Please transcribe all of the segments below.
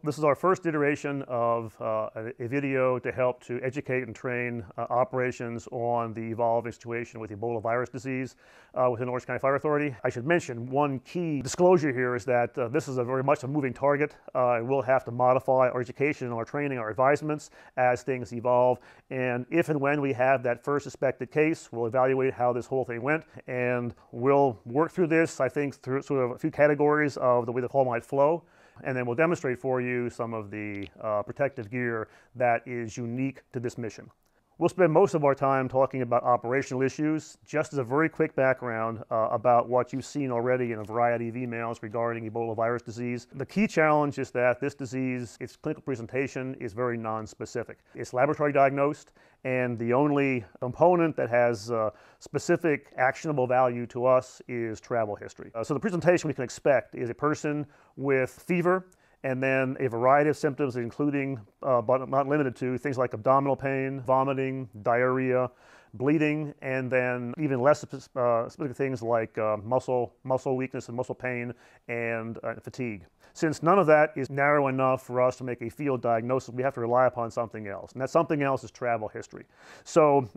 This is our first iteration of a video to help to educate and train operations on the evolving situation with Ebola virus disease within Orange County Fire Authority. I should mention one key disclosure here is that this is very much a moving target, and we'll have to modify our education, our training, our advisements as things evolve. And if and when we have that first suspected case, we'll evaluate how this whole thing went, and we'll work through this, I think, through sort of a few categories of the way the call might flow. And then we'll demonstrate for you some of the protective gear that is unique to this mission. We'll spend most of our time talking about operational issues. Just as a very quick background about what you've seen already in a variety of emails regarding Ebola virus disease. The key challenge is that this disease, its clinical presentation is very non-specific. It's laboratory diagnosed, and the only component that has specific actionable value to us is travel history. So the presentation we can expect is a person with fever, and then a variety of symptoms, including, but not limited to, things like abdominal pain, vomiting, diarrhea, bleeding, and then even less specific things like muscle weakness and muscle pain and fatigue. Since none of that is narrow enough for us to make a field diagnosis, we have to rely upon something else, and that something else is travel history. So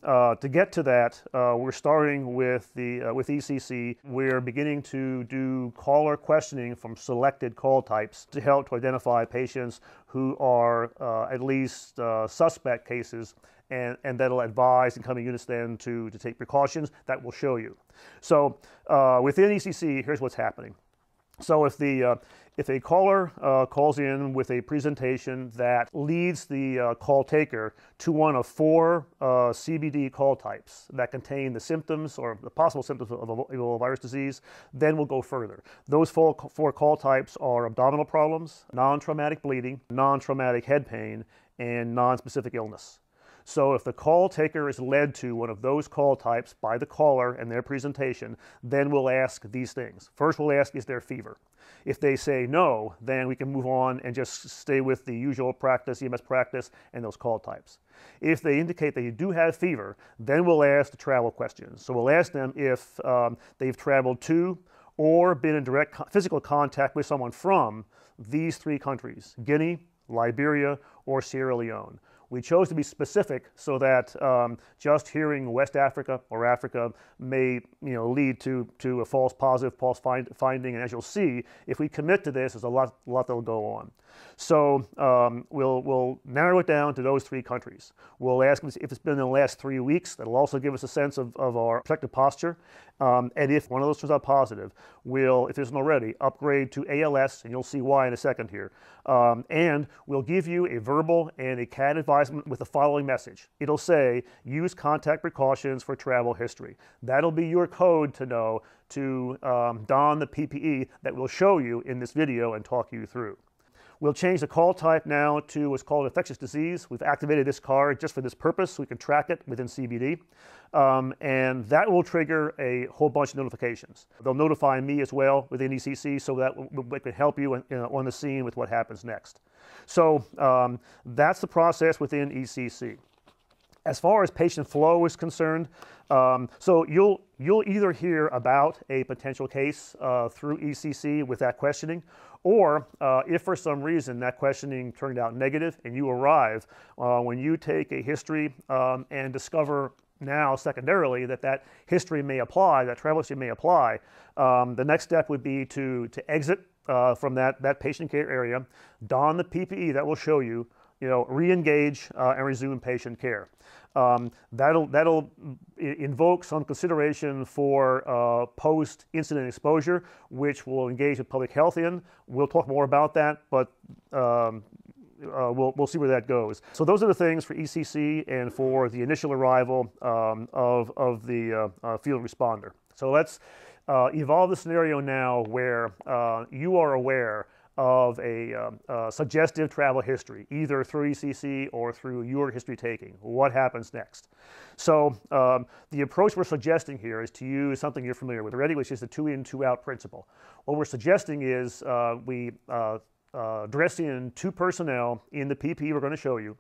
to get to that, we're starting with ECC. We're beginning to do caller questioning from selected call types to help to identify patients who are at least suspect cases, and that'll advise incoming units then to take precautions that we'll show you. So within ECC, here's what's happening. So if a caller calls in with a presentation that leads the call taker to one of 4 CBD call types that contain the symptoms or the possible symptoms of Ebola virus disease, then we'll go further. Those 4 call types are abdominal problems, non-traumatic bleeding, non-traumatic head pain, and non-specific illness. So if the call taker is led to one of those call types by the caller and their presentation, then we'll ask these things. First, we'll ask, is there fever? If they say no, then we can move on and just stay with the usual practice, EMS practice, and those call types. If they indicate that you do have fever, then we'll ask the travel questions. So we'll ask them if they've traveled to or been in direct physical contact with someone from these 3 countries, Guinea, Liberia, or Sierra Leone. We chose to be specific so that just hearing West Africa or Africa may lead to a false positive, false finding. And as you'll see, if we commit to this, there's a lot that'll go on. So we'll narrow it down to those 3 countries. We'll ask them if it's been in the last 3 weeks. That'll also give us a sense of our protective posture. And if one of those turns out positive, we'll, if it isn't already, upgrade to ALS, and you'll see why in a second here. And we'll give you a verbal and a CAD advisement with the following message. It'll say, use contact precautions for travel history. That'll be your code to know to don the PPE that we'll show you in this video and talk you through. We'll change the call type now to what's called infectious disease. We've activated this card just for this purpose so we can track it within CBD. And that will trigger a whole bunch of notifications. They'll notify me as well within ECC so that we can help you on the scene with what happens next. So that's the process within ECC. As far as patient flow is concerned, so you'll either hear about a potential case through ECC with that questioning, or if for some reason that questioning turned out negative and you arrive, when you take a history and discover now secondarily that history may apply, that travel history may apply, the next step would be to exit from that patient care area, don the PPE that will show you, re-engage and resume patient care. That'll invoke some consideration for post-incident exposure, which we'll engage with public health in. We'll talk more about that, but we'll see where that goes. So those are the things for ECC and for the initial arrival of the field responder. So let's evolve the scenario now where you are aware of a suggestive travel history, either through ECC or through your history taking. What happens next? So the approach we're suggesting here is to use something you're familiar with already, which is the 2-in, 2-out principle. What we're suggesting is we dress in 2 personnel in the PPE we're going to show you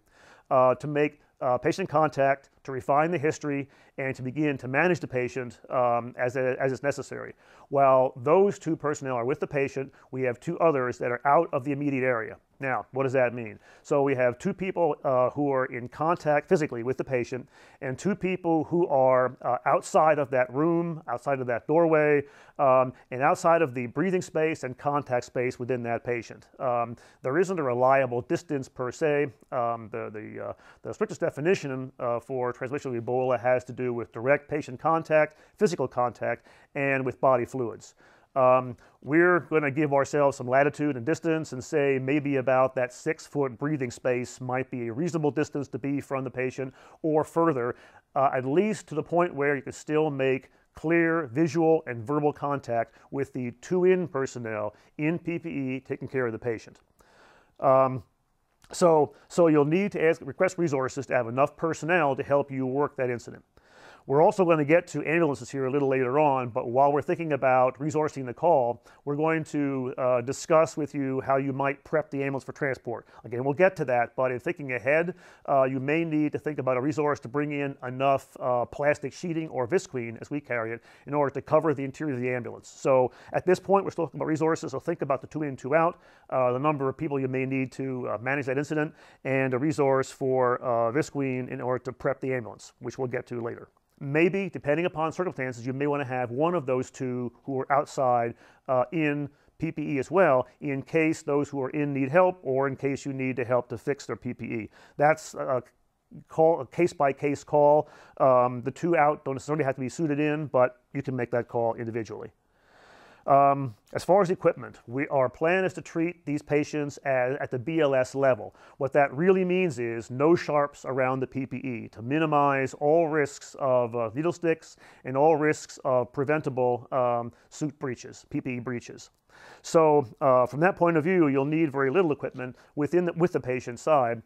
to make patient contact to refine the history and to begin to manage the patient as is necessary. While those 2 personnel are with the patient, we have 2 others that are out of the immediate area. Now, what does that mean? So we have 2 people who are in contact physically with the patient, and 2 people who are outside of that room, outside of that doorway, and outside of the breathing space and contact space within that patient. There isn't a reliable distance per se. The strictest definition for transmission of Ebola has to do with direct patient contact, physical contact, and with body fluids. We're going to give ourselves some latitude and distance and say maybe about that 6-foot breathing space might be a reasonable distance to be from the patient, or further, at least to the point where you can still make clear visual and verbal contact with the 2 in personnel in PPE taking care of the patient. So you'll need to request resources to have enough personnel to help you work that incident. We're also going to get to ambulances here a little later on, but while we're thinking about resourcing the call, we're going to discuss with you how you might prep the ambulance for transport. Again, we'll get to that, but in thinking ahead, you may need to think about a resource to bring in enough plastic sheeting or visqueen, as we carry it, in order to cover the interior of the ambulance. So at this point, we're still talking about resources, so think about the 2 in, 2 out, the number of people you may need to manage that incident, and a resource for visqueen in order to prep the ambulance, which we'll get to later. Maybe, depending upon circumstances, you may want to have one of those 2 who are outside in PPE as well, in case those who are in need help, or in case you need to help to fix their PPE. That's a case-by-case call. The 2 out don't necessarily have to be suited in, but you can make that call individually. As far as equipment, our plan is to treat these patients at the BLS level. What that really means is no sharps around the PPE to minimize all risks of needle sticks and all risks of preventable suit breaches, PPE breaches. So from that point of view, you'll need very little equipment with the patient side.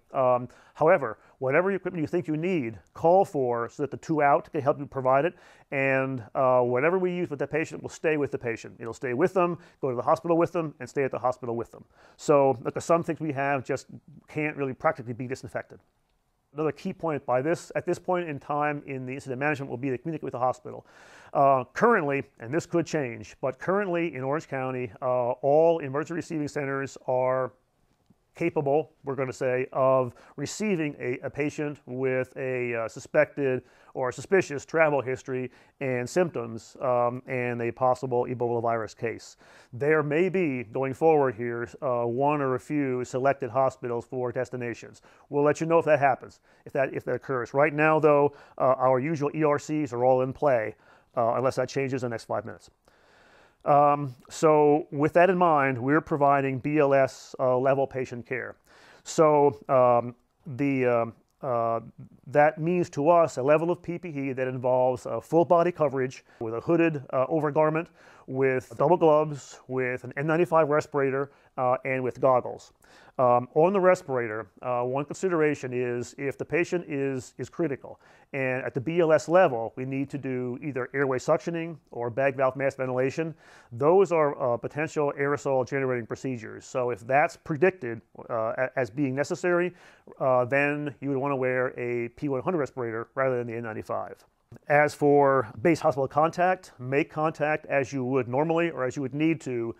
However, whatever equipment you think you need, call for so that the 2 out can help you provide it, and whatever we use with the patient will stay with the patient. It'll stay with them, go to the hospital with them, and stay at the hospital with them. So some things we have just can't really practically be disinfected. Another key point at this point in time in the incident management will be to communicate with the hospital. Currently, and this could change, but currently in Orange County, all emergency receiving centers are capable, we're going to say, of receiving a patient with a suspected or suspicious travel history and symptoms and a possible Ebola virus case. There may be, going forward here, 1 or a few selected hospitals for destinations. We'll let you know if that happens, if that occurs. Right now, though, our usual ERCs are all in play, unless that changes in the next 5 minutes. So with that in mind, we're providing BLS level patient care. So that means to us a level of PPE that involves full body coverage with a hooded overgarment, with double gloves, with an N95 respirator, and with goggles. On the respirator, one consideration is if the patient is critical, and at the BLS level, we need to do either airway suctioning or bag valve mask ventilation. Those are potential aerosol generating procedures. So if that's predicted as being necessary, then you would want to wear a P100 respirator rather than the N95. As for base hospital contact, make contact as you would normally or as you would need to.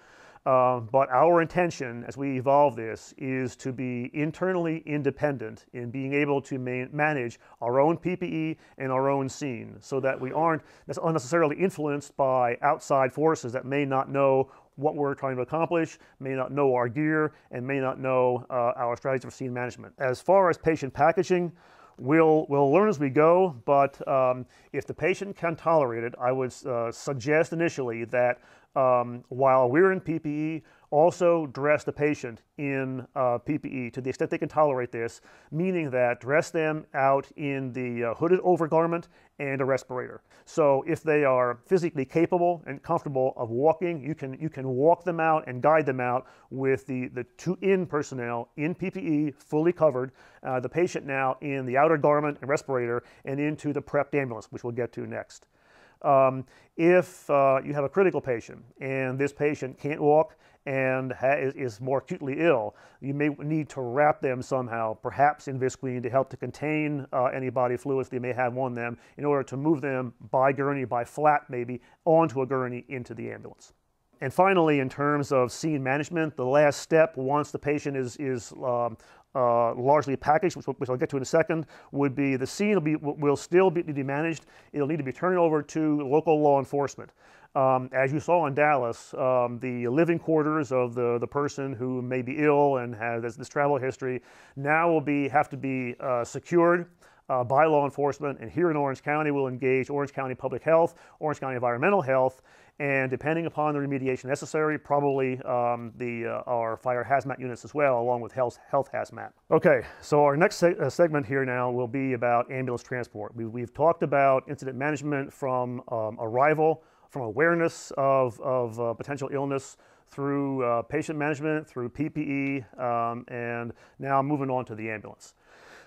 But our intention as we evolve this is to be internally independent in being able to manage our own PPE and our own scene so that we aren't unnecessarily influenced by outside forces that may not know what we're trying to accomplish, may not know our gear, and may not know our strategy for scene management. As far as patient packaging, we'll learn as we go, but if the patient can tolerate it, I would suggest initially that while we're in PPE, also dress the patient in PPE to the extent they can tolerate this, meaning that dress them out in the hooded overgarment and a respirator. So if they are physically capable and comfortable of walking, you can walk them out and guide them out with the 2 in personnel in PPE, fully covered, the patient now in the outer garment and respirator and into the prepped ambulance, which we'll get to next. If you have a critical patient and this patient can't walk and is more acutely ill, you may need to wrap them somehow, perhaps in Visqueen, to help to contain any body fluids they may have on them in order to move them by gurney, by flat maybe, onto a gurney into the ambulance. And finally, in terms of scene management, the last step once the patient is largely packaged, which I'll get to in a second, would be the scene will still need to be managed. It'll need to be turned over to local law enforcement. As you saw in Dallas, the living quarters of the person who may be ill and has this travel history now will have to be secured by law enforcement. And here in Orange County, we'll engage Orange County Public Health, Orange County Environmental Health, and depending upon the remediation necessary, probably our fire hazmat units as well, along with health hazmat. Okay, so our next segment here now will be about ambulance transport. We've talked about incident management from arrival, from awareness of potential illness, through patient management, through PPE, and now moving on to the ambulance.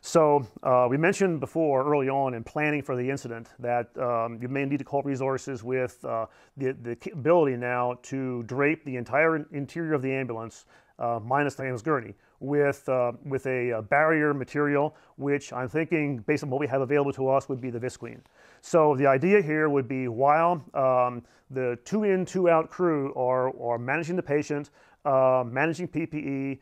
So we mentioned before, early on in planning for the incident, that you may need to call resources with the ability now to drape the entire interior of the ambulance, minus the ambulance gurney, with a barrier material, which I'm thinking, based on what we have available to us, would be the Visqueen. So the idea here would be, while the 2-in, 2-out crew are managing the patient, managing PPE,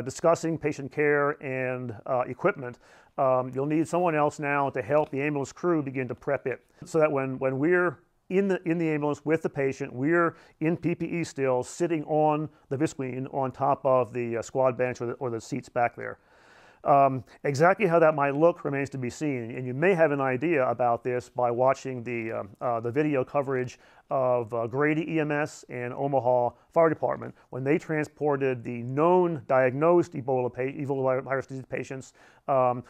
discussing patient care and equipment, you'll need someone else now to help the ambulance crew begin to prep it, so that when we're in the ambulance with the patient, we're in PPE still, sitting on the Visqueen on top of the squad bench or the seats back there. Exactly how that might look remains to be seen, and you may have an idea about this by watching the video coverage of Grady EMS and Omaha Fire Department when they transported the known diagnosed Ebola virus disease patients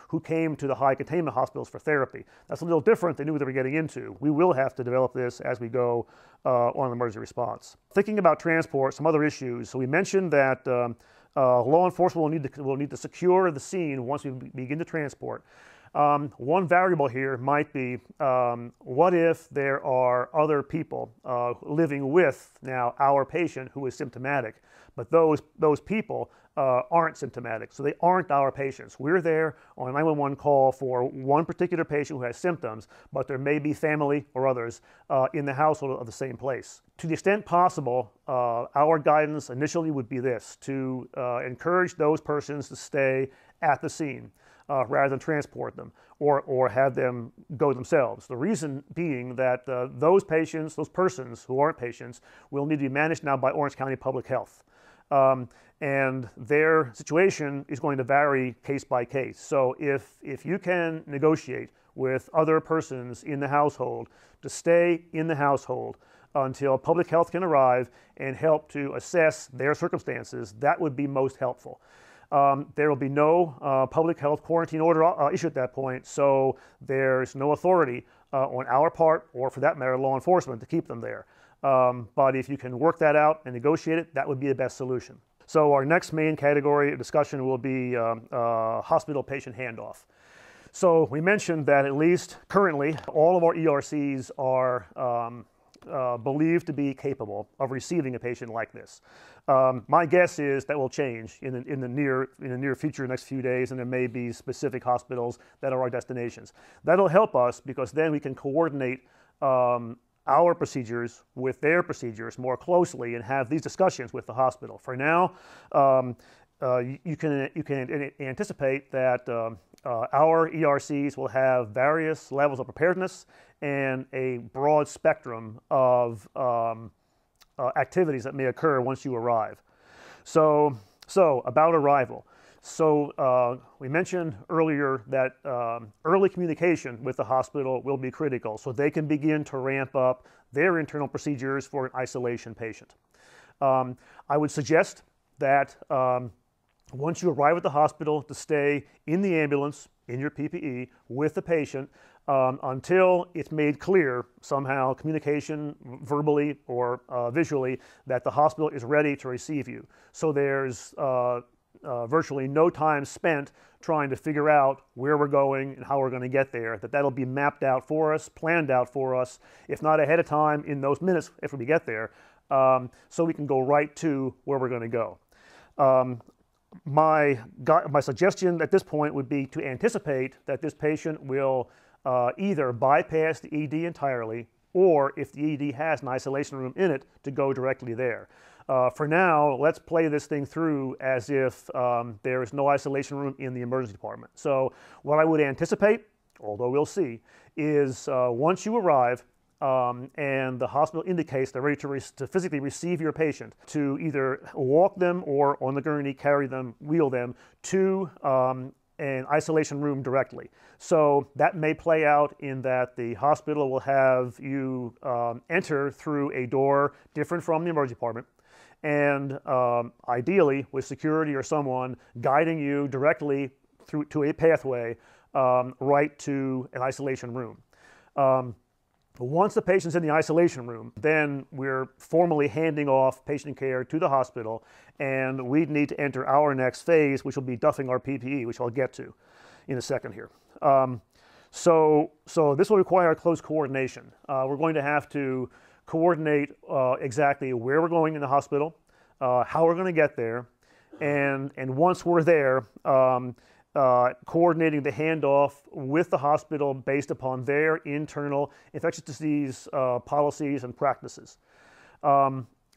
who came to the high containment hospitals for therapy. That's a little different. They knew what they were getting into. We will have to develop this as we go on emergency response. Thinking about transport, some other issues. So we mentioned that law enforcement will need to secure the scene once we begin to transport. One variable here might be, what if there are other people living with now our patient who is symptomatic, but those people aren't symptomatic, so they aren't our patients. We're there on a 911 call for one particular patient who has symptoms, but there may be family or others in the household of the same place. To the extent possible, our guidance initially would be this: to encourage those persons to stay at the scene rather than transport them or have them go themselves. The reason being that those persons who aren't patients, will need to be managed now by Orange County Public Health. And their situation is going to vary case by case. So if you can negotiate with other persons in the household to stay in the household until public health can arrive and help to assess their circumstances, that would be most helpful. There will be no public health quarantine order issued at that point, so there's no authority on our part, or for that matter, law enforcement, to keep them there. But if you can work that out and negotiate it, that would be the best solution. So our next main category of discussion will be hospital patient handoff. So we mentioned that at least currently, all of our ERCs are believed to be capable of receiving a patient like this. My guess is that will change in the near future, next few days, and there may be specific hospitals that are our destinations. That'll help us because then we can coordinate our procedures with their procedures more closely and have these discussions with the hospital. For now, you can anticipate that our ERCs will have various levels of preparedness and a broad spectrum of activities that may occur once you arrive. So about arrival. So we mentioned earlier that early communication with the hospital will be critical, so they can begin to ramp up their internal procedures for an isolation patient. I would suggest that once you arrive at the hospital, to stay in the ambulance, in your PPE, with the patient until it's made clear, somehow, communication, verbally or visually, that the hospital is ready to receive you. So there's virtually no time spent trying to figure out where we're going and how we're going to get there, that'll be mapped out for us, planned out for us, if not ahead of time, in those minutes after we get there, so we can go right to where we're going to go. My suggestion at this point would be to anticipate that this patient will either bypass the ED entirely, or if the ED has an isolation room in it, to go directly there. For now, let's play this thing through as if there is no isolation room in the emergency department. So what I would anticipate, although we'll see, is once you arrive and the hospital indicates they're ready to physically receive your patient, to either walk them or on the gurney, carry them, wheel them to an isolation room directly. So that may play out in that the hospital will have you enter through a door different from the emergency department, and ideally with security or someone guiding you directly through to a pathway right to an isolation room. Once the patient's in the isolation room, then we're formally handing off patient care to the hospital, and we need to enter our next phase, which will be doffing our PPE, which I'll get to in a second here. So this will require close coordination. We're going to have to coordinate exactly where we're going in the hospital, how we're going to get there, and once we're there, coordinating the handoff with the hospital based upon their internal infectious disease policies and practices.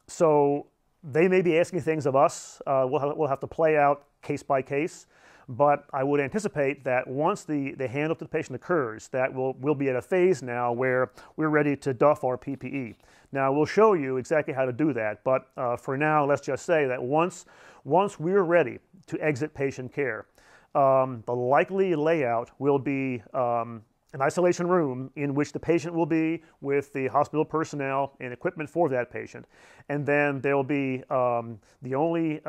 So they may be asking things of us. We'll have to play out case by case, but I would anticipate that once the handoff to the patient occurs, that we'll be at a phase now where we're ready to doff our PPE. Now we'll show you exactly how to do that, but for now, let's just say that once we're ready to exit patient care, the likely layout will be an isolation room in which the patient will be with the hospital personnel and equipment for that patient. And then there will be the only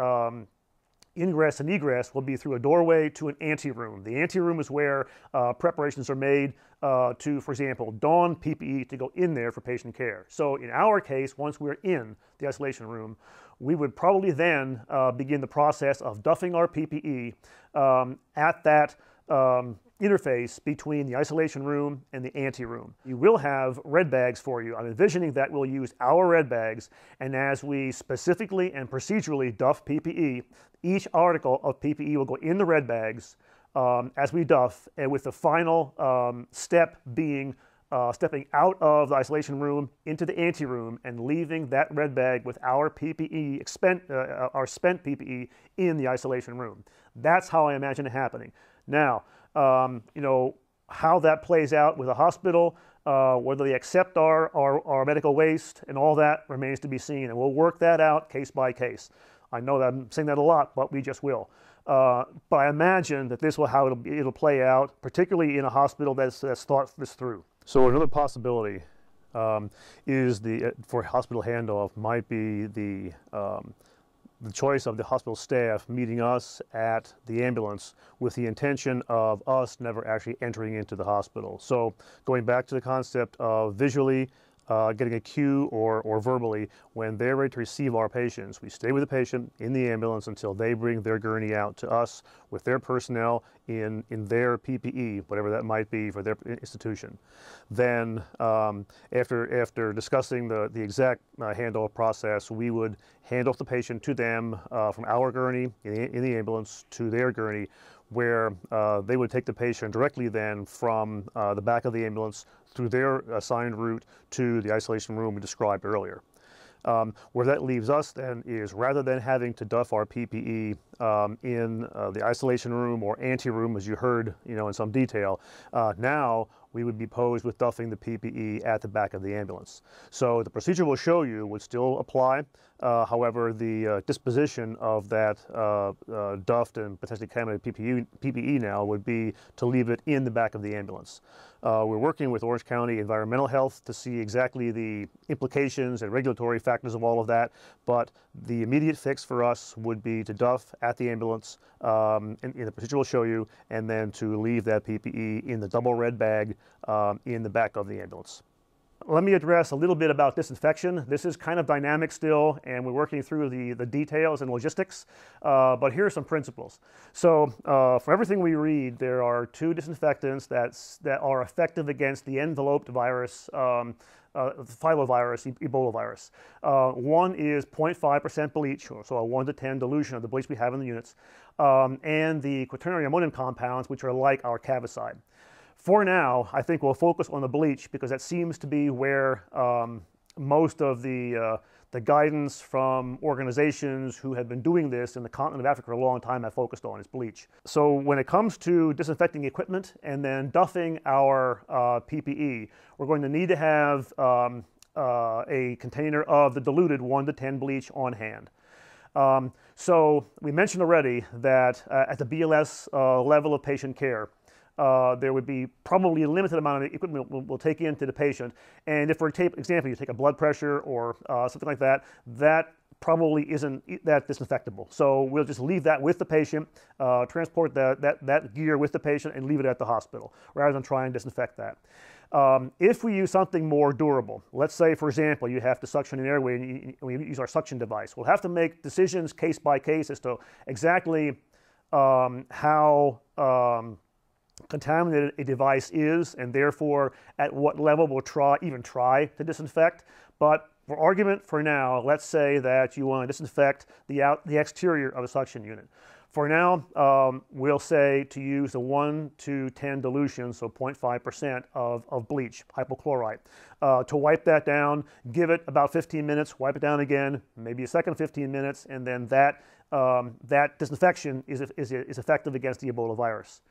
ingress and egress will be through a doorway to an anteroom. The anteroom is where preparations are made to, for example, don PPE to go in there for patient care. So in our case, once we're in the isolation room, we would probably then begin the process of doffing our PPE at that interface between the isolation room and the anteroom. You will have red bags for you. I'm envisioning that we'll use our red bags, and as we specifically and procedurally doff PPE, each article of PPE will go in the red bags as we doff, and with the final step being stepping out of the isolation room into the anteroom and leaving that red bag with our PPE, our spent PPE in the isolation room. That's how I imagine it happening. Now, you know, how that plays out with a hospital, whether they accept our medical waste and all that remains to be seen, and we'll work that out case by case. I know that I'm saying that a lot, but we just will. But I imagine that this will how it'll play out, particularly in a hospital that's thought this through. So another possibility is for hospital handoff might be the choice of the hospital staff meeting us at the ambulance with the intention of us never actually entering into the hospital. So going back to the concept of visually getting a cue or verbally when they're ready to receive our patients, we stay with the patient in the ambulance until they bring their gurney out to us with their personnel in their PPE, whatever that might be for their institution. Then after discussing the exact handoff process, we would hand off the patient to them from our gurney in the ambulance to their gurney, where they would take the patient directly then from the back of the ambulance through their assigned route to the isolation room we described earlier. Where that leaves us then is, rather than having to duff our PPE in the isolation room or anteroom, as you heard, you know, in some detail, now we would be posed with duffing the PPE at the back of the ambulance. So the procedure we'll show you would still apply. However, the disposition of that duffed and potentially contaminated PPE now would be to leave it in the back of the ambulance. We're working with Orange County Environmental Health to see exactly the implications and regulatory factors of all of that, but the immediate fix for us would be to duff at the ambulance in the procedure we'll show you, and then to leave that PPE in the double red bag in the back of the ambulance. Let me address a little bit about disinfection. This is kind of dynamic still, and we're working through the details and logistics, but here are some principles. So for everything we read, there are 2 disinfectants that are effective against the enveloped virus, filovirus, Ebola virus. One is 0.5% bleach, so a 1 to 10 dilution of the bleach we have in the units, and the quaternary ammonium compounds, which are like our cavicide. For now, I think we'll focus on the bleach because that seems to be where most of the guidance from organizations who have been doing this in the continent of Africa for a long time have focused on is bleach. So when it comes to disinfecting equipment and then duffing our PPE, we're going to need to have a container of the diluted 1 to 10 bleach on hand. So we mentioned already that at the BLS level of patient care, there would be probably a limited amount of equipment we'll take into the patient. And if, for example, you take a blood pressure or something like that, that probably isn't that disinfectable. So we'll just leave that with the patient, transport that gear with the patient and leave it at the hospital rather than try and disinfect that. If we use something more durable, let's say, for example, you have to suction an airway and we use our suction device, we'll have to make decisions case by case as to exactly how contaminated a device is, and therefore at what level we'll even try to disinfect. But for argument for now, let's say that you want to disinfect the exterior of a suction unit. For now, we'll say to use a 1 to 10 dilution, so 0.5% of bleach, hypochlorite. To wipe that down, give it about 15 minutes, wipe it down again, maybe a second 15 minutes, and then that disinfection is effective against the Ebola virus.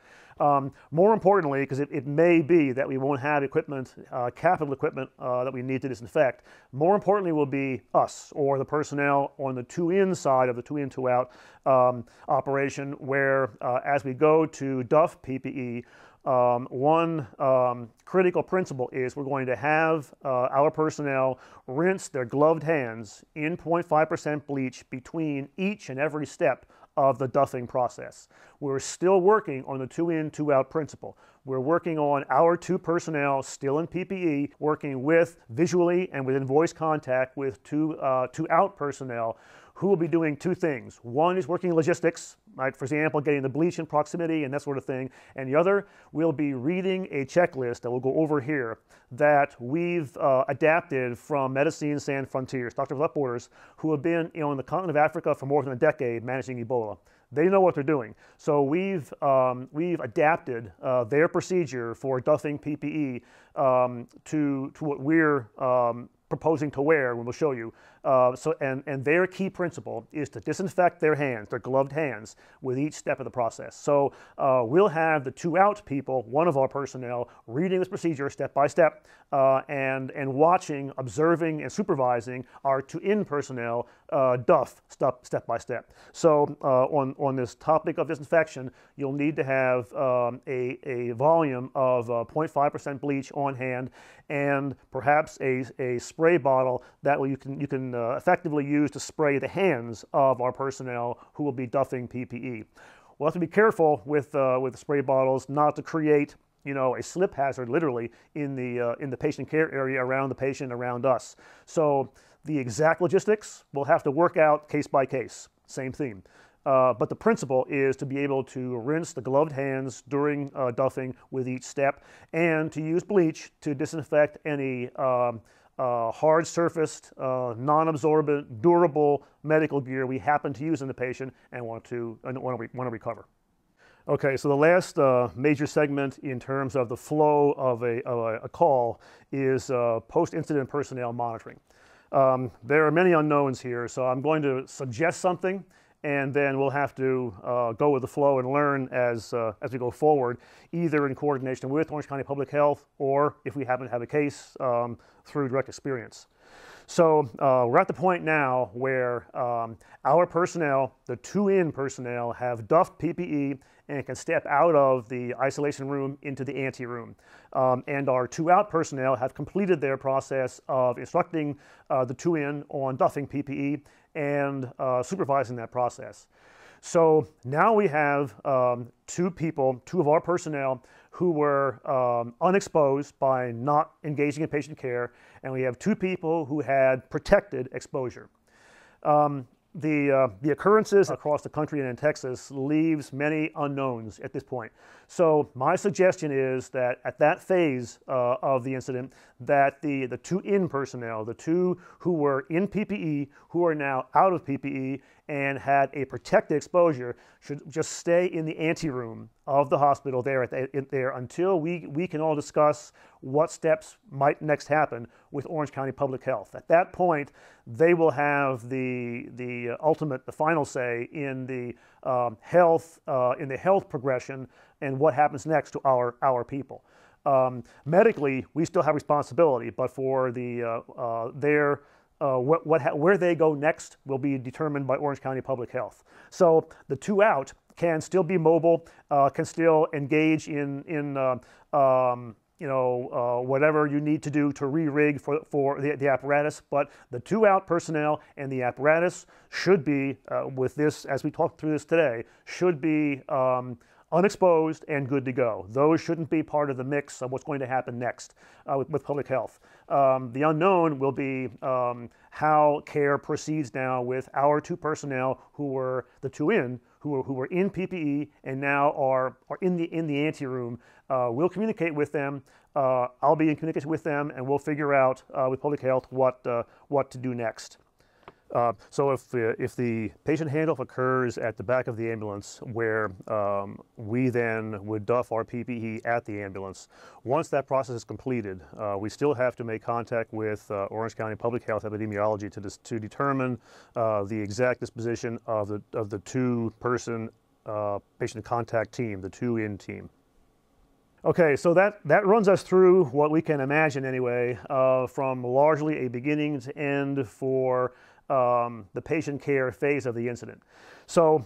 More importantly, because it may be that we won't have equipment, capital equipment that we need to disinfect, more importantly will be us or the personnel on the 2-in side of the 2-in, 2-out operation, where as we go to duff PPE, one critical principle is we're going to have our personnel rinse their gloved hands in 0.5% bleach between each and every step of the duffing process. We're still working on the 2-in, 2-out principle. We're working on our 2 personnel still in PPE, working with visually and within voice contact with 2 out personnel who will be doing 2 things. One is working logistics, right? For example, getting the bleach in proximity and that sort of thing. And the other will be reading a checklist that we'll go over here that we've adapted from Medicine Sans Frontières, Doctors Without Borders, who have been in the continent of Africa for more than a decade managing Ebola. They know what they're doing. So we've adapted their procedure for duffing PPE to what we're proposing to wear, and we'll show you. And their key principle is to disinfect their hands, their gloved hands, with each step of the process. So we'll have the 2-out people, one of our personnel, reading this procedure step by step, and watching, observing, and supervising our 2-in personnel duff step by step. So on this topic of disinfection, you'll need to have a volume of 0.5% bleach on hand, and perhaps a spray bottle that you can effectively use to spray the hands of our personnel who will be duffing PPE. We'll have to be careful with the spray bottles not to create a slip hazard literally in the patient care area around the patient, around us. So the exact logistics we'll have to work out case by case, same theme. But the principle is to be able to rinse the gloved hands during duffing with each step, and to use bleach to disinfect any hard-surfaced, non-absorbent, durable medical gear we happen to use in the patient and want to recover. Okay, so the last major segment in terms of the flow of a call is post-incident personnel monitoring. There are many unknowns here, so I'm going to suggest something, and then we'll have to go with the flow and learn as we go forward, either in coordination with Orange County Public Health or, if we happen to have a case, through direct experience. So we're at the point now where our personnel, the 2-in personnel, have duffed PPE and can step out of the isolation room into the ante-room. And our 2-out personnel have completed their process of instructing the 2-in on duffing PPE and supervising that process. So now we have two of our personnel who were unexposed by not engaging in patient care, and we have two people who had protected exposure. The occurrences across the country and in Texas leaves many unknowns at this point. So my suggestion is that at that phase of the incident, that the two in personnel, the two who were in PPE, who are now out of PPE and had a protected exposure, should just stay in the anteroom of the hospital there until we can all discuss what steps might next happen with Orange County Public Health. At that point, they will have the final say in the health progression and what happens next to our people. Medically, we still have responsibility, but for where they go next will be determined by Orange County Public Health. So the two out can still be mobile, can still engage in whatever you need to do to re-rig for the apparatus, but the two out personnel and the apparatus should be, with this, as we talked through this today, should be unexposed and good to go. Those shouldn't be part of the mix of what's going to happen next with public health. The unknown will be how care proceeds now with our two personnel who were the two in, who were in PPE and now are in the anteroom. We'll communicate with them. I'll be in communication with them, and we'll figure out with public health what to do next. So if the patient handoff occurs at the back of the ambulance, where we then would doff our PPE at the ambulance, once that process is completed, we still have to make contact with Orange County Public Health Epidemiology to determine the exact disposition of the two-person patient contact team, the two-in team. Okay, so that runs us through what we can imagine anyway, from largely a beginning to end for the patient care phase of the incident. So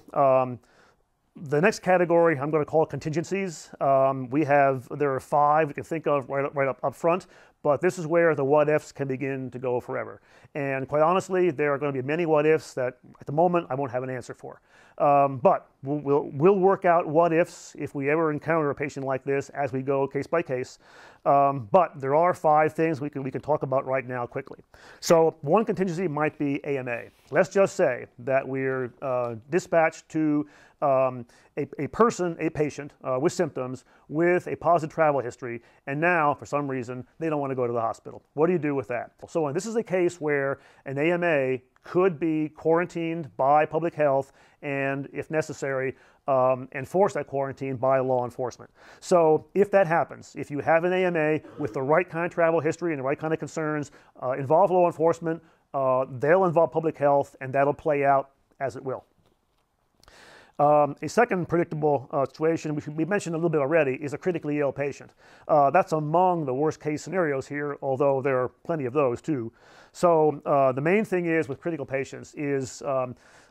the next category I'm going to call contingencies. There are 5 we can think of right up front, but this is where the what ifs can begin to go forever. And quite honestly, there are going to be many what ifs that at the moment I won't have an answer for. But we'll work out what ifs if we ever encounter a patient like this as we go case by case. But there are 5 things we can talk about right now quickly. So one contingency might be AMA. Let's just say that we're dispatched to a patient with symptoms with a positive travel history, and now for some reason they don't want to go to the hospital. What do you do with that? So this is a case where an AMA could be quarantined by public health and, if necessary, enforce that quarantine by law enforcement. So if that happens, if you have an AMA with the right kind of travel history and the right kind of concerns, involve law enforcement, they'll involve public health, and that'll play out as it will. A second predictable situation, which we mentioned a little bit already, is a critically ill patient. That's among the worst case scenarios here, although there are plenty of those too. So the main thing is with critical patients is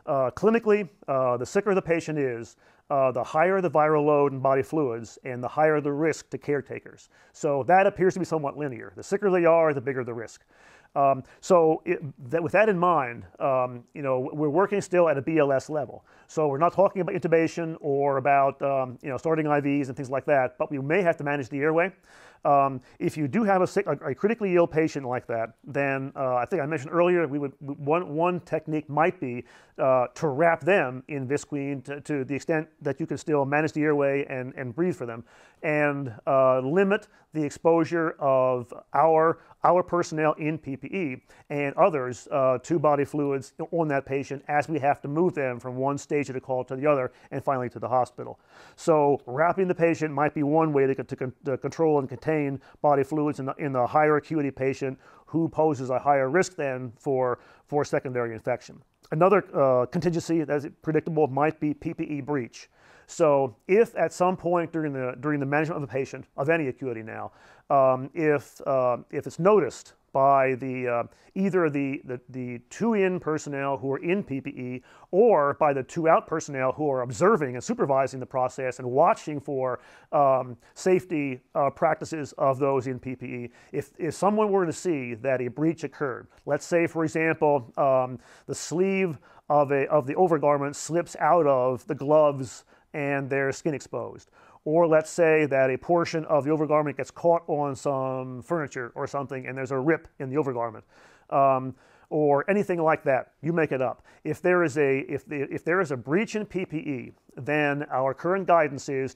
clinically, the sicker the patient is, the higher the viral load and body fluids, and the higher the risk to caretakers. So that appears to be somewhat linear. The sicker they are, the bigger the risk. With that in mind, we're working still at a BLS level. So we're not talking about intubation or about starting IVs and things like that, but we may have to manage the airway. If you do have a critically ill patient like that, then I think I mentioned earlier, one technique might be to wrap them in visqueen to the extent that you can still manage the airway and breathe for them, and limit the exposure of our personnel in PPE and others to body fluids on that patient as we have to move them from one stage of the call to the other and finally to the hospital. So wrapping the patient might be one way to control and contain body fluids in the higher acuity patient who poses a higher risk then for secondary infection. Another contingency that is predictable might be PPE breach. So if at some point during the management of a patient of any acuity now, if it's noticed by either the two-in personnel who are in PPE or by the two-out personnel who are observing and supervising the process and watching for safety practices of those in PPE, if someone were to see that a breach occurred, let's say, for example, the sleeve of the overgarment slips out of the gloves and their skin exposed. Or let's say that a portion of the overgarment gets caught on some furniture or something and there's a rip in the overgarment. Or anything like that. You make it up. If there is a breach in PPE, then our current guidance is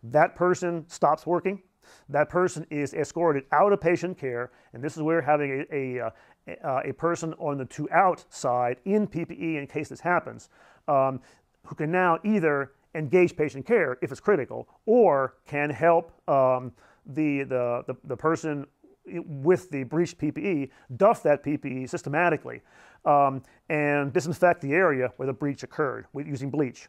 that person stops working, that person is escorted out of patient care, and this is where having a person on the to out side in PPE in case this happens, who can now either engage patient care if it's critical, or can help the person with the breached PPE, duff that PPE systematically and disinfect the area where the breach occurred using bleach,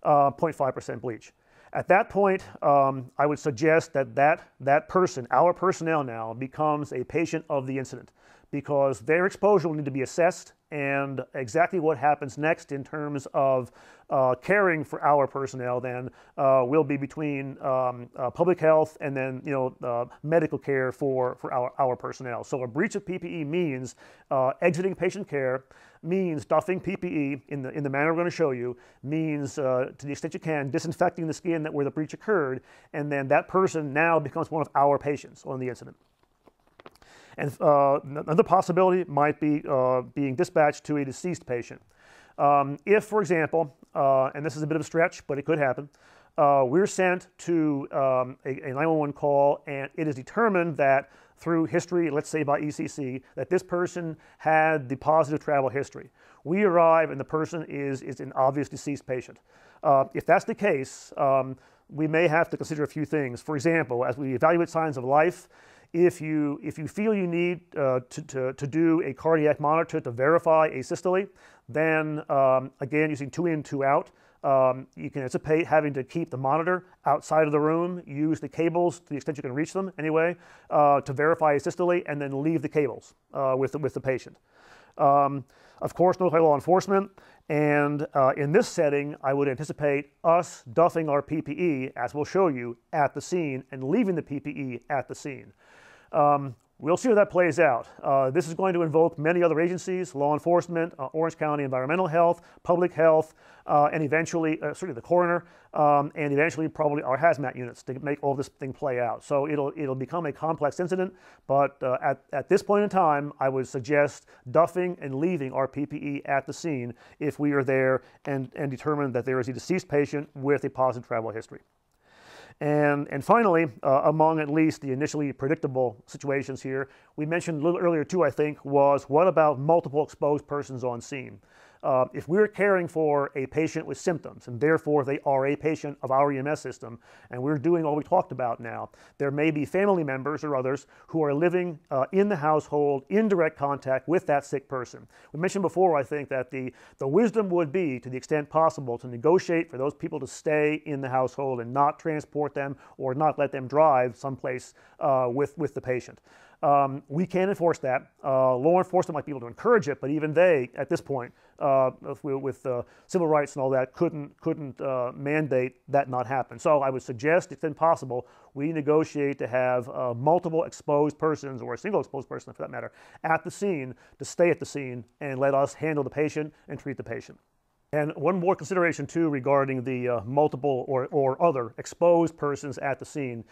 0.5% bleach. At that point, I would suggest that person, our personnel now, becomes a patient of the incident, because their exposure will need to be assessed, and exactly what happens next in terms of caring for our personnel then will be between public health and then medical care for our personnel. So a breach of PPE means exiting patient care, means doffing PPE in the manner we're going to show you, means to the extent you can disinfecting the skin where the breach occurred, and then that person now becomes one of our patients on the incident. And another possibility might be being dispatched to a deceased patient. If, for example, and this is a bit of a stretch, but it could happen, we're sent to a 911 call, and it is determined that through history, let's say by ECC, that this person had the positive travel history. We arrive and the person is an obvious deceased patient. If that's the case, we may have to consider a few things. For example, as we evaluate signs of life, if you feel you need to do a cardiac monitor to verify asystole, then again, using 2 in, 2 out, you can anticipate having to keep the monitor outside of the room, use the cables to the extent you can reach them anyway, to verify asystole, and then leave the cables with the patient. Of course, notify law enforcement, and in this setting, I would anticipate us duffing our PPE, as we'll show you, at the scene, and leaving the PPE at the scene. We'll see how that plays out. This is going to invoke many other agencies, law enforcement, Orange County Environmental Health, Public Health, and eventually, certainly the coroner, and eventually probably our hazmat units to make all this thing play out. So it'll become a complex incident, but at this point in time, I would suggest duffing and leaving our PPE at the scene if we are there and determine that there is a deceased patient with a positive travel history. And finally, among at least the initially predictable situations here, we mentioned a little earlier too, I think, was what about multiple exposed persons on scene? If we're caring for a patient with symptoms, and therefore they are a patient of our EMS system, and we're doing all we talked about now, there may be family members or others who are living in the household in direct contact with that sick person. We mentioned before, I think, that the wisdom would be, to the extent possible, to negotiate for those people to stay in the household and not transport them or not let them drive someplace with the patient. We can't enforce that. Law enforcement might be able to encourage it, but even they, at this point, with civil rights and all that, couldn't mandate that not happen. So I would suggest, if possible, we negotiate to have multiple exposed persons, or a single exposed person for that matter, at the scene, to stay at the scene and let us handle the patient and treat the patient. And one more consideration too regarding the multiple or other exposed persons at the scene.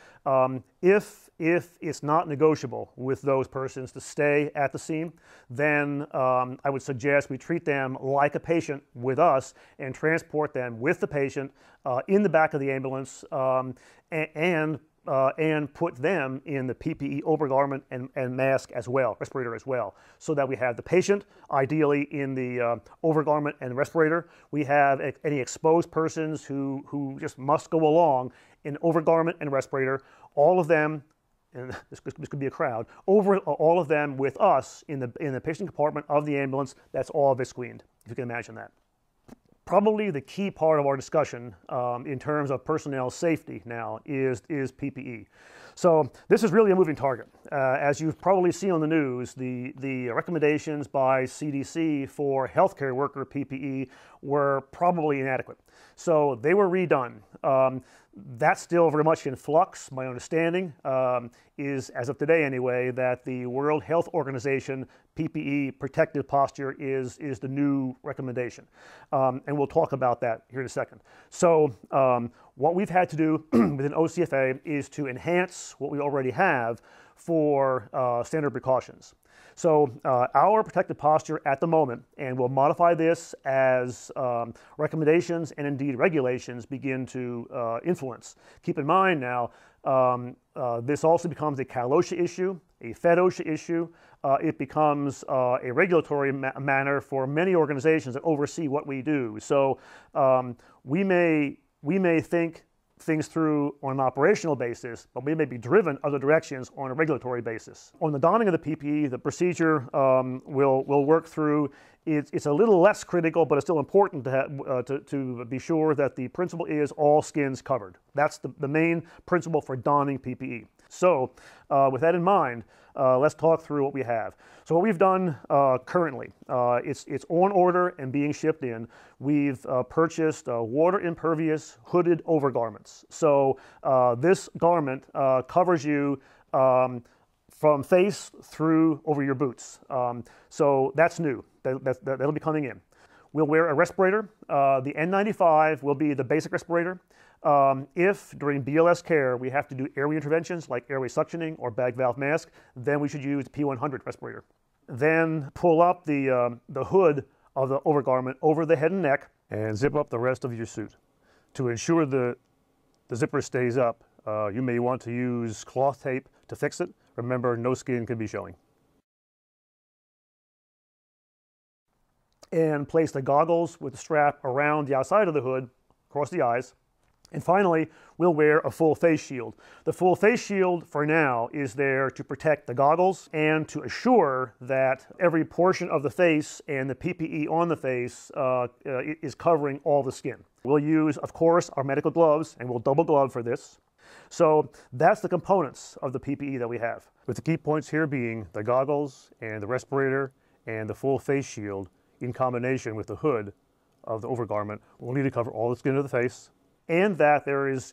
If it's not negotiable with those persons to stay at the scene, then I would suggest we treat them like a patient with us and transport them with the patient in the back of the ambulance and put them in the PPE overgarment and mask as well, respirator as well, so that we have the patient ideally in the overgarment and respirator. We have any exposed persons who just must go along in overgarment and respirator, all of them, and this could be a crowd, all of them with us in the patient compartment of the ambulance. That's all visqueened, if you can imagine that. Probably the key part of our discussion in terms of personnel safety now is PPE. So this is really a moving target. As you've probably seen on the news, the recommendations by CDC for healthcare worker PPE were probably inadequate. So they were redone. That's still very much in flux. My understanding is, as of today anyway, that the World Health Organization PPE protective posture is the new recommendation. And we'll talk about that here in a second. So what we've had to do within OCFA is to enhance what we already have for standard precautions. So our protective posture at the moment, and we'll modify this as recommendations and indeed regulations begin to influence. Keep in mind now, this also becomes a Cal OSHA issue, a Fed OSHA issue. It becomes a regulatory matter for many organizations that oversee what we do. So we may think things through on an operational basis, but we may be driven other directions on a regulatory basis. On the donning of the PPE, the procedure we'll work through. It's a little less critical, but it's still important to be sure that the principle is all skins covered. That's the main principle for donning PPE. So with that in mind, let's talk through what we have. So what we've done currently, it's on order and being shipped in. We've purchased water impervious hooded overgarments. So this garment covers you from face through over your boots. So that's new. That'll be coming in. We'll wear a respirator. The N95 will be the basic respirator. If during BLS care we have to do airway interventions like airway suctioning or bag valve mask, then we should use the P100 respirator. Then pull up the hood of the overgarment over the head and neck and zip up the rest of your suit. To ensure the zipper stays up, you may want to use cloth tape to fix it. Remember, no skin can be showing. And place the goggles with the strap around the outside of the hood, across the eyes. And finally, we'll wear a full face shield. The full face shield for now is there to protect the goggles and to assure that every portion of the face and the PPE on the face is covering all the skin. We'll use, of course, our medical gloves, and we'll double glove for this. So that's the components of the PPE that we have, with the key points here being the goggles and the respirator and the full face shield in combination with the hood of the overgarment. We'll need to cover all the skin of the face, and that there is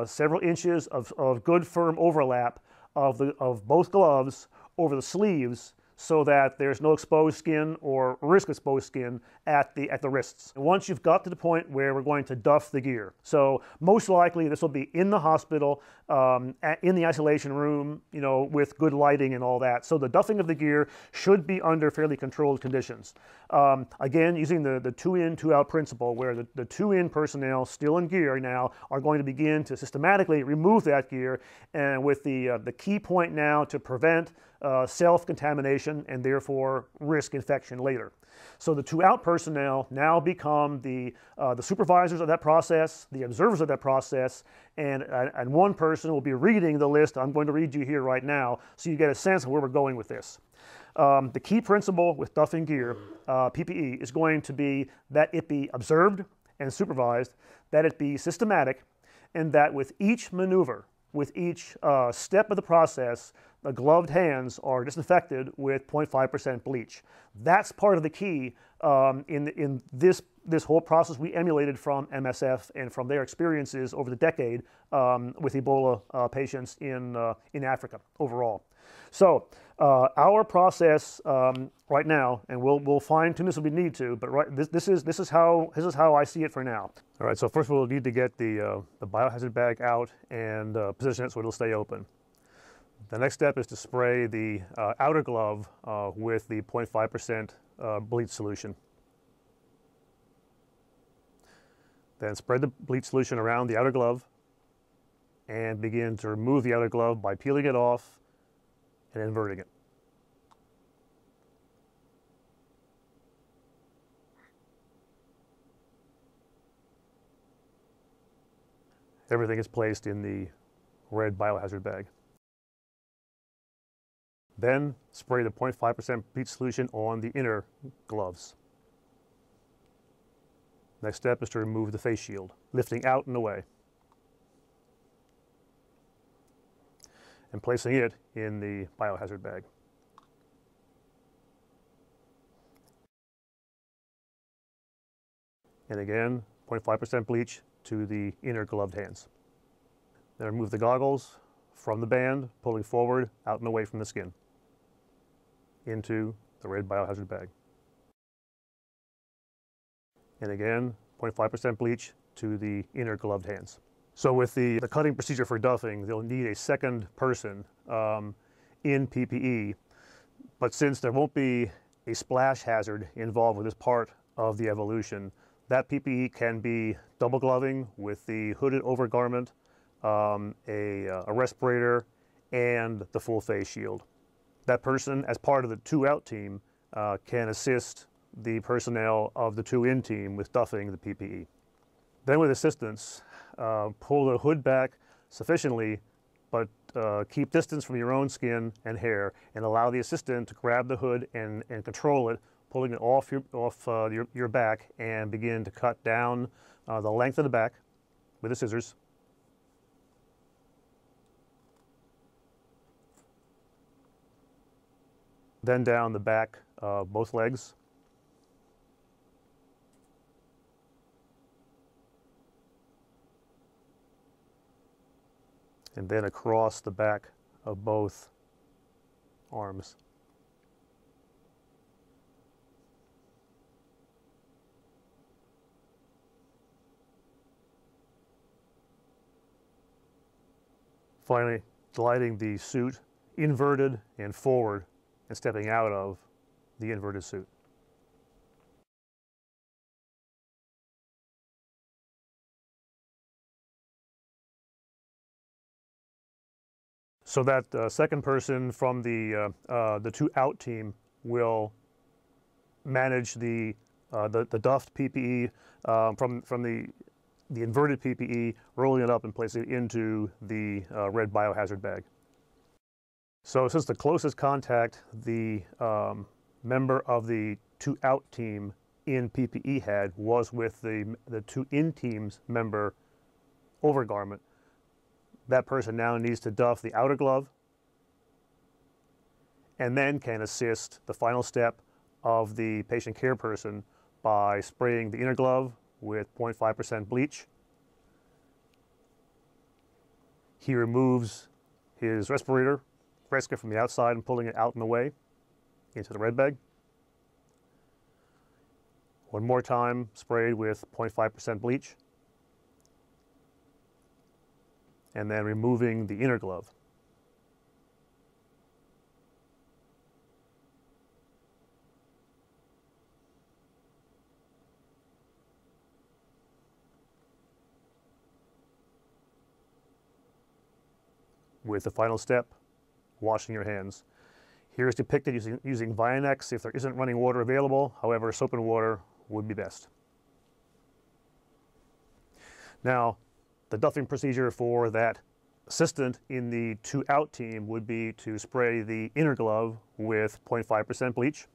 several inches of good firm overlap of both gloves over the sleeves, so that there's no exposed skin or risk exposed skin at the wrists. And once you've got to the point where we're going to duff the gear, so most likely this will be in the hospital, in the isolation room, you know, with good lighting and all that. So the duffing of the gear should be under fairly controlled conditions. Again, using the 2-in, 2-out principle, where the 2-in personnel still in gear now are going to begin to systematically remove that gear, and with the key point now to prevent self-contamination and therefore risk infection later. So the 2-out personnel now become the supervisors of that process, the observers of that process, and one person will be reading the list I'm going to read you here right now, so you get a sense of where we're going with this. The key principle with duffing gear, PPE, is going to be that it be observed and supervised, that it be systematic, and that with each maneuver, with each step of the process, the gloved hands are disinfected with 0.5% bleach. That's part of the key in this whole process we emulated from MSF and from their experiences over the decade with Ebola patients in Africa overall. So our process right now, and we'll fine tune this if we need to, but this is how I see it for now. All right. So first we'll need to get the biohazard bag out and position it so it'll stay open. The next step is to spray the outer glove with the 0.5% bleach solution. Then spread the bleach solution around the outer glove and begin to remove the outer glove by peeling it off and inverting it. Everything is placed in the red biohazard bag. Then spray the 0.5% bleach solution on the inner gloves. Next step is to remove the face shield, lifting out and away, and placing it in the biohazard bag. And again, 0.5% bleach to the inner gloved hands. Then remove the goggles from the band, pulling forward, out and away from the skin, into the red biohazard bag. And again, 0.5% bleach to the inner gloved hands. So with the cutting procedure for doffing, they'll need a second person in PPE, but since there won't be a splash hazard involved with this part of the evolution, that PPE can be double gloving with the hooded overgarment, a respirator, and the full face shield. That person, as part of the 2-out team, can assist the personnel of the 2-in team with doffing the PPE. Then with assistance, pull the hood back sufficiently, but keep distance from your own skin and hair, and allow the assistant to grab the hood and control it, pulling it off your back, and begin to cut down the length of the back with the scissors. Then down the back of both legs. And then across the back of both arms. Finally, gliding the suit inverted and forward and stepping out of the inverted suit. So that second person from the 2-out team will manage the doffed PPE from the inverted PPE, rolling it up and placing it into the red biohazard bag. So since the closest contact the member of the 2-out team in PPE had was with the 2-in team's member overgarment, that person now needs to doff the outer glove and then can assist the final step of the patient care person by spraying the inner glove with 0.5% bleach. He removes his respirator, pressing it from the outside and pulling it out and away into the red bag. One more time, sprayed with 0.5% bleach. And then removing the inner glove. With the final step, washing your hands. Here is depicted using Vianex if there isn't running water available. However, soap and water would be best. Now, the doffing procedure for that assistant in the 2-out team would be to spray the inner glove with 0.5% bleach.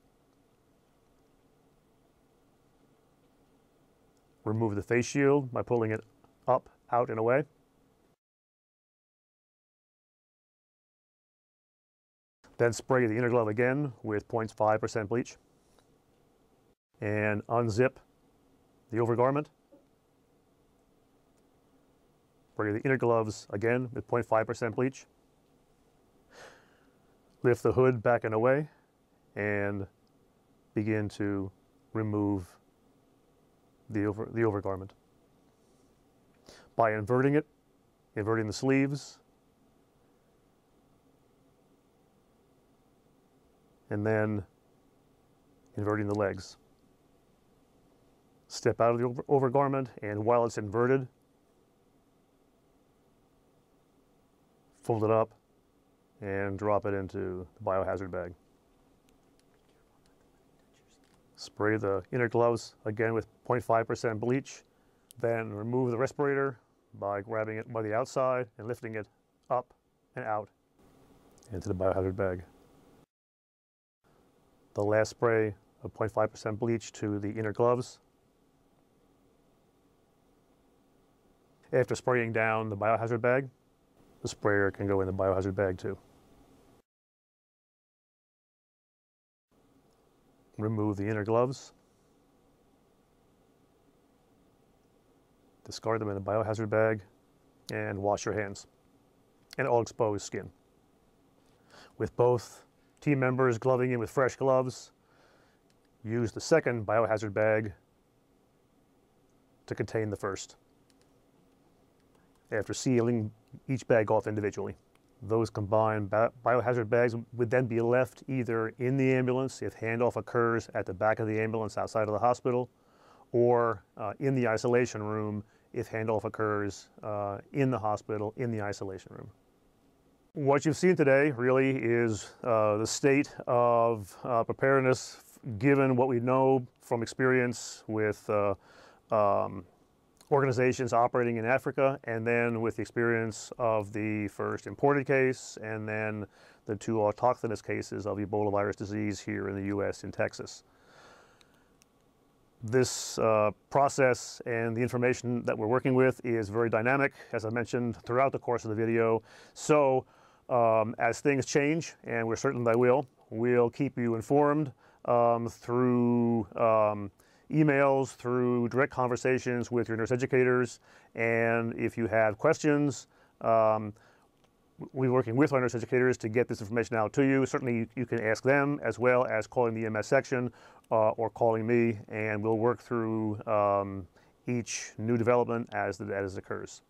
Remove the face shield by pulling it up, out, and away. Then spray the inner glove again with 0.5% bleach. And unzip the overgarment. Spray the inner gloves again with 0.5% bleach. Lift the hood back and away and begin to remove the overgarment. By inverting it, inverting the sleeves, and then inverting the legs. Step out of the overgarment, and while it's inverted, fold it up and drop it into the biohazard bag. Spray the inner gloves again with 0.5% bleach, then remove the respirator by grabbing it by the outside and lifting it up and out into the biohazard bag. The last spray of 0.5% bleach to the inner gloves. After spraying down the biohazard bag, the sprayer can go in the biohazard bag too. Remove the inner gloves. Discard them in a biohazard bag and wash your hands and all exposed skin. With both team members gloving in with fresh gloves, use the second biohazard bag to contain the first, after sealing each bag off individually. Those combined biohazard bags would then be left either in the ambulance if handoff occurs at the back of the ambulance outside of the hospital, or in the isolation room if handoff occurs in the hospital in the isolation room. What you've seen today really is the state of preparedness given what we know from experience with organizations operating in Africa, and then with the experience of the first imported case and then the two autochthonous cases of Ebola virus disease here in the US in Texas. This process and the information that we're working with is very dynamic, as I mentioned throughout the course of the video. So as things change, and we're certain they will, we'll keep you informed through emails, through direct conversations with your nurse educators. And if you have questions, we're working with our nurse educators to get this information out to you. Certainly you can ask them, as well as calling the EMS section or calling me, and we'll work through each new development as it occurs.